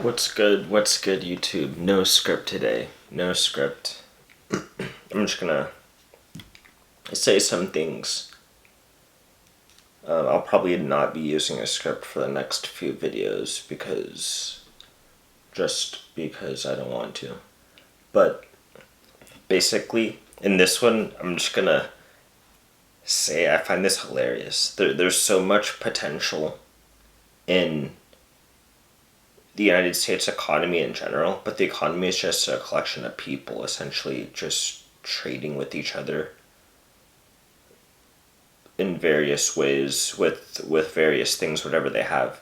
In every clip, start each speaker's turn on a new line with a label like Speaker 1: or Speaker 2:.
Speaker 1: What's good? What's good, YouTube? No script today. No script. I'm just gonna say some things. I'll probably not be using a script for the next few videos because I don't want to. But basically, in this one, I'm just gonna say I find this hilarious. There's so much potential in the United States economy in general, but the economy is just a collection of people essentially just trading with each other in various ways with various things, whatever they have.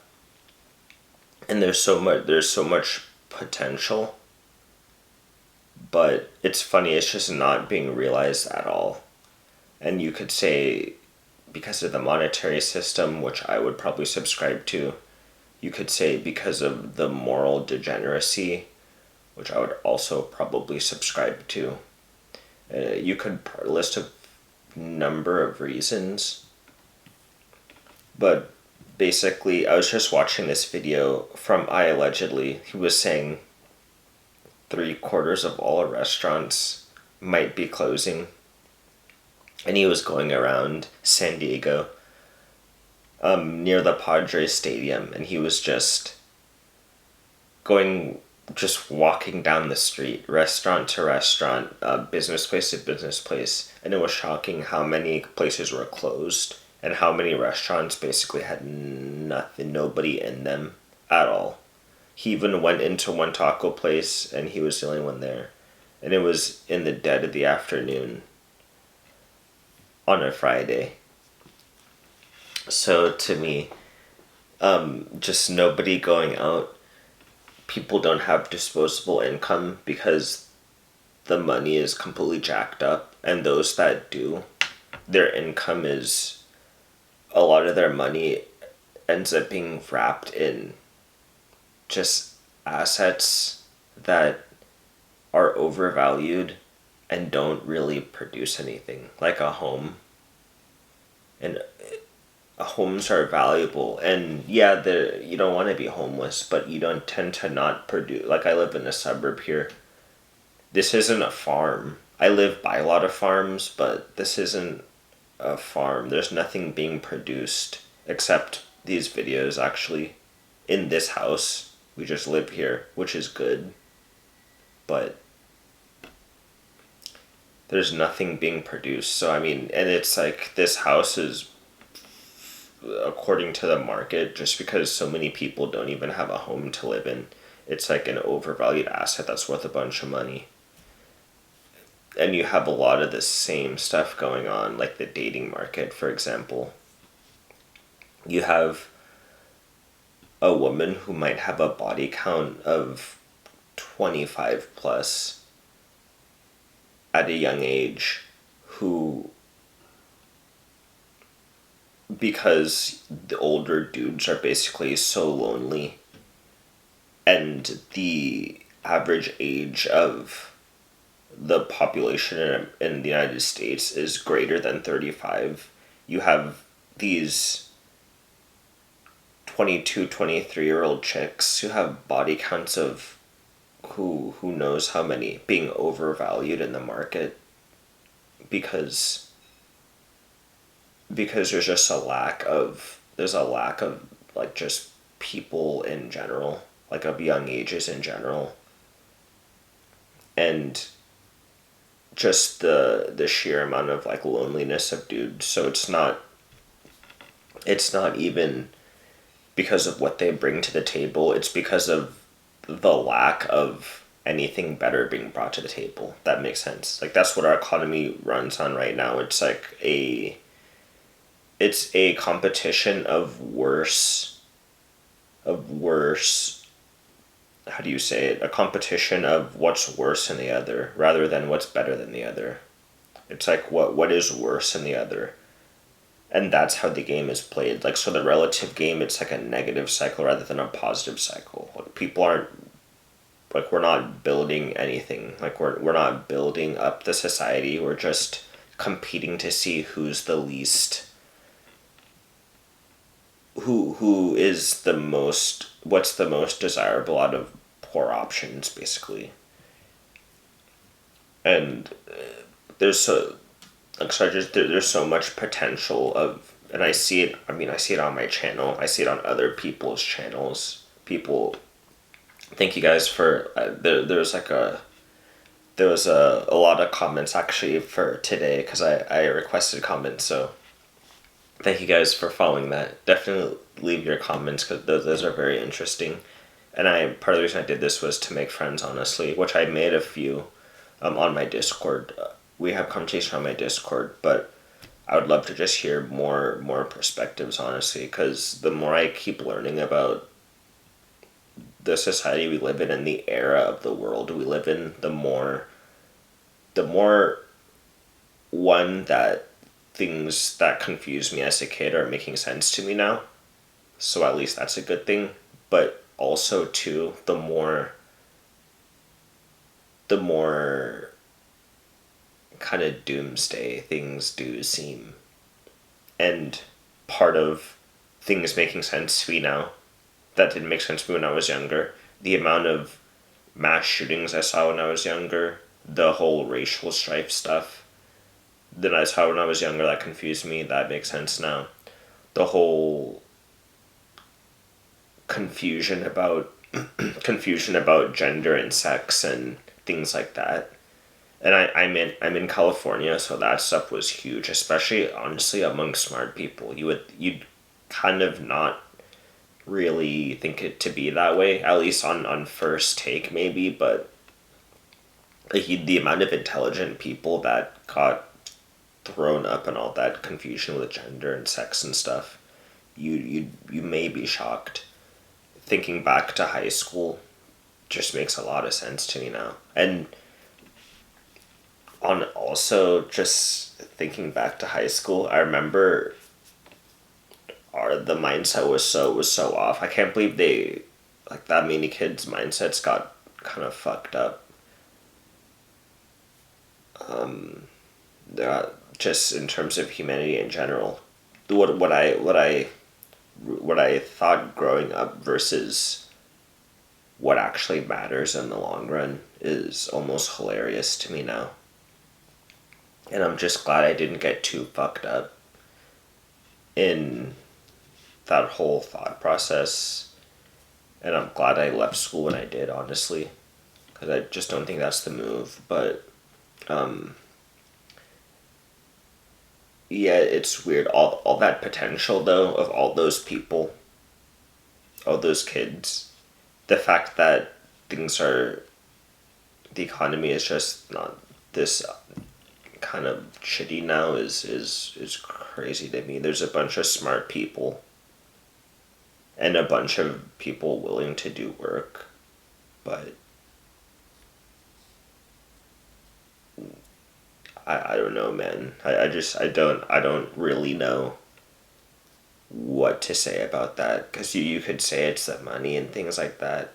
Speaker 1: And there's so much potential, but it's funny, it's just not being realized at all. And you could say because of the monetary system, which I would probably subscribe to. You could say because of the moral degeneracy, which I would also probably subscribe to. You could list a number of reasons, but basically I was just watching this video from Allegedly. He was saying 3/4 of all restaurants might be closing, and he was going around San Diego near the Padres Stadium, and he was just walking down the street, restaurant to restaurant, business place to business place, and it was shocking how many places were closed and how many restaurants basically had nobody in them at all. He even went into one taco place, and he was the only one there, and it was in the dead of the afternoon on a Friday. So to me, just nobody going out. People don't have disposable income because the money is completely jacked up, and those that do, their income is, a lot of their money ends up being wrapped in just assets that are overvalued and don't really produce anything, like a home. And homes are valuable, and yeah, you don't want to be homeless, but you don't tend to not produce. Like, I live in a suburb here. This isn't a farm. I live by a lot of farms, but this isn't a farm. There's nothing being produced except these videos. Actually, in this house, we just live here, which is good, but there's nothing being produced. So I mean, and it's like, this house is, according to the market, just because so many people don't even have a home to live in, it's like an overvalued asset that's worth a bunch of money. And you have a lot of the same stuff going on, like the dating market, for example. You have a woman who might have a body count of 25 plus at a young age, who, because the older dudes are basically so lonely, and the average age of the population in the United States is greater than 35, you have these 22, 23-year-old chicks who have body counts of who knows how many, being overvalued in the market because there's a lack of like just people in general, like of young ages in general, and just the sheer amount of like loneliness of dudes. So it's not even because of what they bring to the table, it's because of the lack of anything better being brought to the table. That makes sense. Like, that's what our economy runs on right now. It's like it's a competition of worse, how do you say it? A competition of what's worse than the other rather than what's better than the other. It's like what is worse than the other. And that's how the game is played. Like, so the relative game, it's like a negative cycle rather than a positive cycle. Like, people aren't, like, we're not building anything. Like, we're not building up the society. We're just competing to see who's the least who is the most, what's the most desirable out of poor options, basically. And there's so, like, so there's so much potential of, and I see it. I mean, I see it on my channel. I see it on other people's channels. People, thank you guys for there was a lot of comments actually for today because I requested comments. So thank you guys for following that. Definitely leave your comments because those are very interesting. And part of the reason I did this was to make friends, honestly, which I made a few on my Discord. We have conversation on my Discord, but I would love to just hear more perspectives, honestly, because the more I keep learning about the society we live in and the era of the world we live in, the more one that things that confused me as a kid are making sense to me now. So at least that's a good thing. But also too, the more kind of doomsday things do seem. And part of things making sense to me now that didn't make sense to me when I was younger, the amount of mass shootings I saw when I was younger, the whole racial strife stuff that I saw when I was younger that confused me, that makes sense now. The whole confusion about confusion about gender and sex and things like that. And I'm in California, so that stuff was huge, especially honestly among smart people. You'd kind of not really think it to be that way, at least on first take maybe, but like the amount of intelligent people that got thrown up in all that confusion with gender and sex and stuff, you may be shocked. Thinking back to high school just makes a lot of sense to me now. And on also just thinking back to high school, I remember the mindset was so off. I can't believe they, like, that many kids' mindsets got kind of fucked up. Just in terms of humanity in general, what I thought growing up versus what actually matters in the long run is almost hilarious to me now. And I'm just glad I didn't get too fucked up in that whole thought process. And I'm glad I left school when I did, honestly, because I just don't think that's the move. But yeah, it's weird. All that potential, though, of all those people, all those kids, the fact that things are, the economy is just not this kind of shitty now is crazy to me. There's a bunch of smart people and a bunch of people willing to do work, but I don't know, man. I don't really know what to say about that, because you could say it's the money and things like that,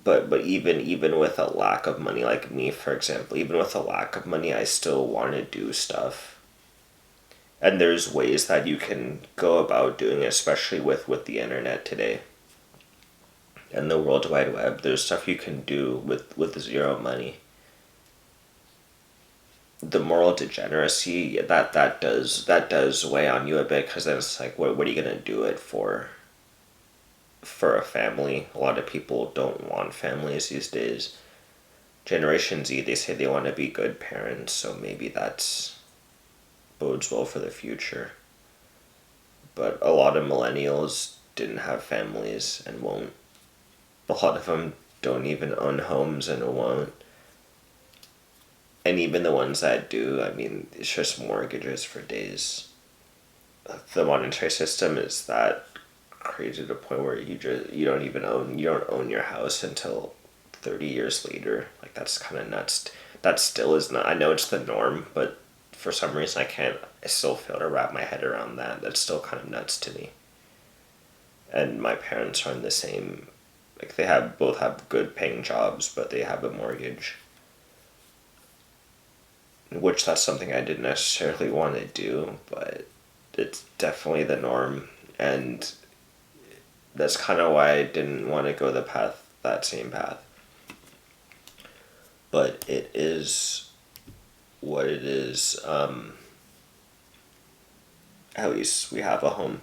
Speaker 1: but even with a lack of money, like me for example, even with a lack of money, I still want to do stuff. And there's ways that you can go about doing it, especially with the internet today and the World Wide Web. There's stuff you can do with zero money. The moral degeneracy, that does weigh on you a bit, because then it's like, what are you gonna do it for a family? A lot of people don't want families these days. Generation Z, they say they want to be good parents, so maybe that's bodes well for the future. But a lot of millennials didn't have families and won't. A lot of them don't even own homes and won't. And even the ones that do, I mean, it's just mortgages for days. The monetary system is that crazy to the point where you don't own your house until 30 years later. Like, that's kind of nuts. That still is not, I know it's the norm, but for some reason I still fail to wrap my head around that. That's still kind of nuts to me. And my parents are in the same, like, they both have good paying jobs, but they have a mortgage. Which, that's something I didn't necessarily want to do, but it's definitely the norm And that's kind of why I didn't want to go that same path. But it is what it is. At least we have a home.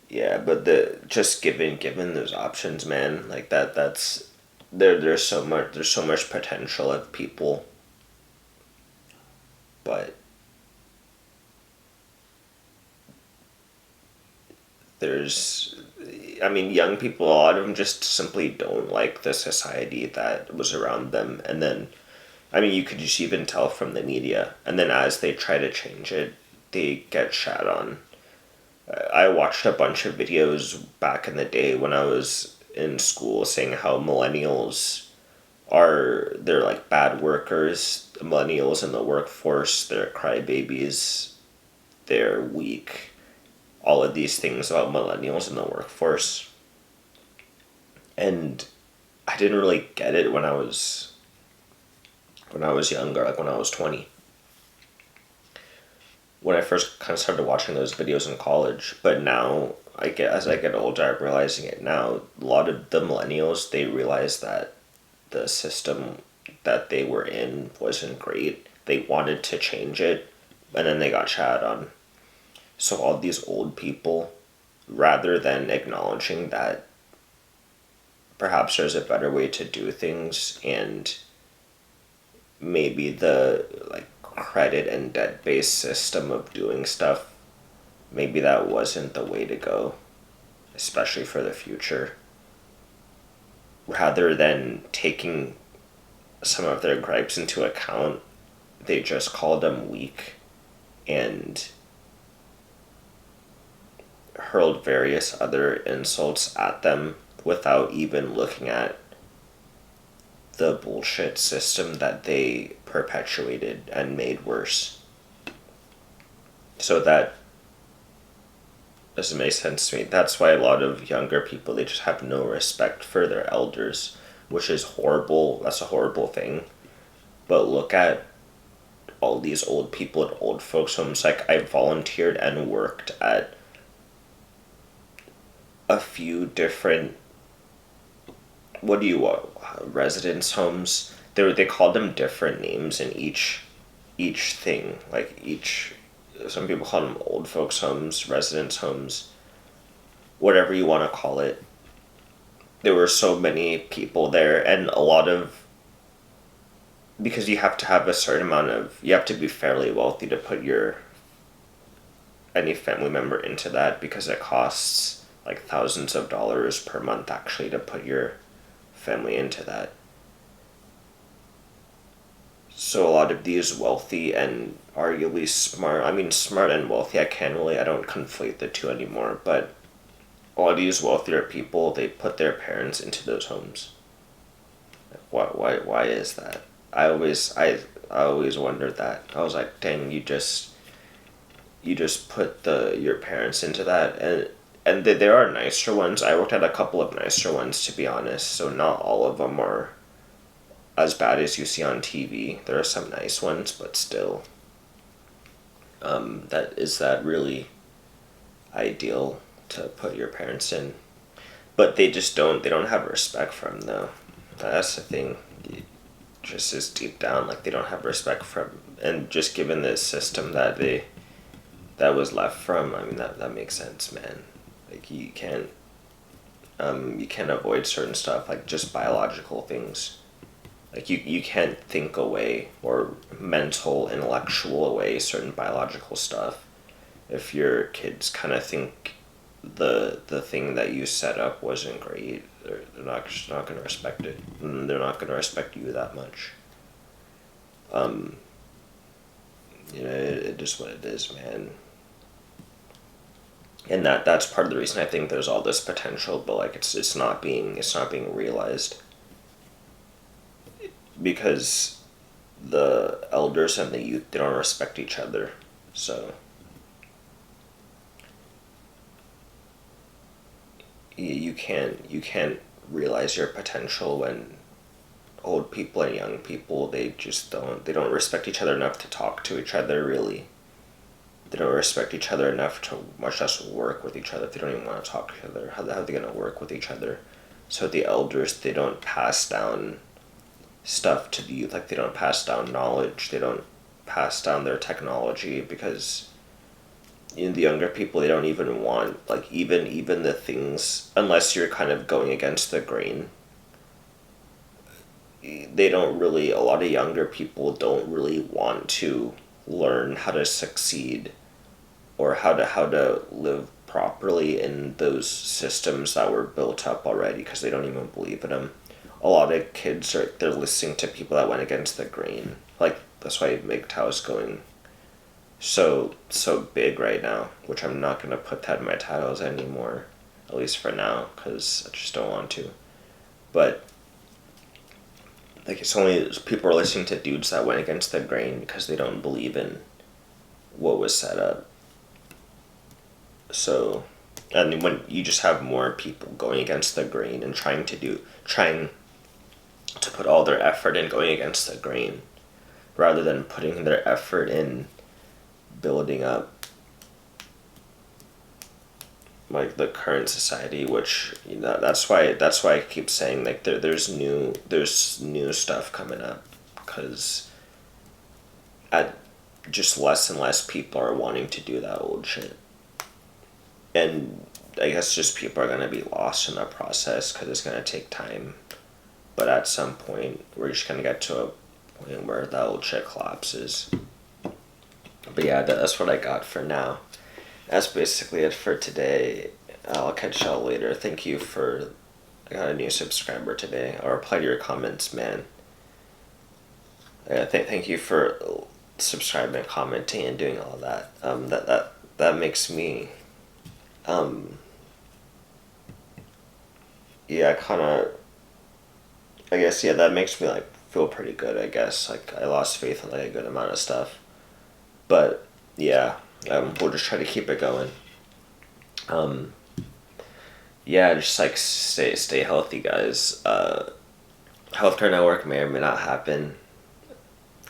Speaker 1: Yeah, but just given those options, man, like that's there's so much potential of people, but there's, I mean, young people, a lot of them just simply don't like the society that was around them. And then, I mean, you could just even tell from the media. And then as they try to change it, they get shat on. I watched a bunch of videos back in the day when I was in school saying how they're like bad workers, millennials in the workforce, they're crybabies, they're weak, all of these things about millennials in the workforce. And I didn't really get it when I was younger, like when I was 20. When I first kind of started watching those videos in college, but now as I get older, I'm realizing it now. A lot of the millennials, they realize that the system that they were in wasn't great. They wanted to change it, and then they got shat on. So all these old people, rather than acknowledging that perhaps there's a better way to do things, and maybe the like credit and debt based system of doing stuff, maybe that wasn't the way to go, especially for the future. Rather than taking some of their gripes into account, they just called them weak and hurled various other insults at them without even looking at the bullshit system that they perpetuated and made worse. So that doesn't make sense to me. That's why a lot of younger people, they just have no respect for their elders, which is horrible. That's a horrible thing. But look at all these old people at old folks homes. Like, I volunteered and worked at a few different, what do you want, residence homes. They called them different names in each thing. Like each, some people call them old folks homes, residence homes, whatever you want to call it. There were so many people there, and a lot of, because you have to have a certain amount of, you have to be fairly wealthy to put any family member into that, because it costs like thousands of dollars per month actually to put your family into that. So a lot of these wealthy and arguably smart, I mean smart and wealthy, I don't conflate the two anymore, but a lot of these wealthier people, they put their parents into those homes. Why is that? I always wondered that. I was like, dang, you just put your parents into that. And there are nicer ones. I worked at a couple of nicer ones, to be honest, so not all of them are as bad as you see on TV. There are some nice ones, but still, that really ideal to put your parents in? But they don't have respect for them, though. That's the thing. It just is deep down, like, they don't have respect for them. And just given the system that was left from, I mean, that makes sense, man. Like, you can't avoid certain stuff, like just biological things. Like, you can't think away or mental, intellectual away certain biological stuff. If your kids kind of think the thing that you set up wasn't great, they're not going to respect it. And they're not going to respect you that much. It is what it is, man. And that's part of the reason I think there's all this potential, but like it's not being realized, because the elders and the youth, they don't respect each other. So you can't realize your potential when old people and young people, they don't respect each other enough to talk to each other, really. They don't respect each other enough to much less work with each other. If they don't even want to talk to each other, how are they going to work with each other? So the elders, they don't pass down stuff to the youth. Like, they don't pass down knowledge. They don't pass down their technology, because the younger people, they don't even want, like, even the things, unless you're kind of going against the grain. They don't really, a lot of younger people don't really want to learn how to succeed, or how to live properly in those systems that were built up already, because they don't even believe in them. A lot of kids they're listening to people that went against the grain. Like, that's why MGTOW is going so big right now, which I'm not going to put that in my titles anymore, at least for now, because I just don't want to. But like, it's only people are listening to dudes that went against the grain because they don't believe in what was set up. So, and when you just have more people going against the grain and trying to put all their effort in going against the grain, rather than putting their effort in building up, like, the current society, which, that's why I keep saying, like, there's new stuff coming up, because just less and less people are wanting to do that old shit. And I guess just people are going to be lost in the process, because it's going to take time. But at some point, we're just going to get to a point where that old shit collapses. But yeah, that's what I got for now. That's basically it for today. I'll catch y'all later. Thank you for... I got a new subscriber today. I'll reply to your comments, man. Thank you for subscribing, commenting, and doing all that. That makes me... yeah, kind of... I guess, yeah, that makes me, like, feel pretty good, I guess. Like, I lost faith in, like, a good amount of stuff. But, yeah, we'll just try to keep it going. Yeah, just, like, stay healthy, guys. Healthcare network may or may not happen.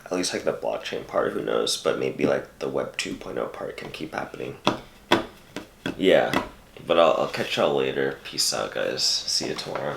Speaker 1: At least, like, the blockchain part, who knows? But maybe, like, the Web 2.0 part can keep happening. Yeah, but I'll catch y'all later. Peace out, guys. See you tomorrow.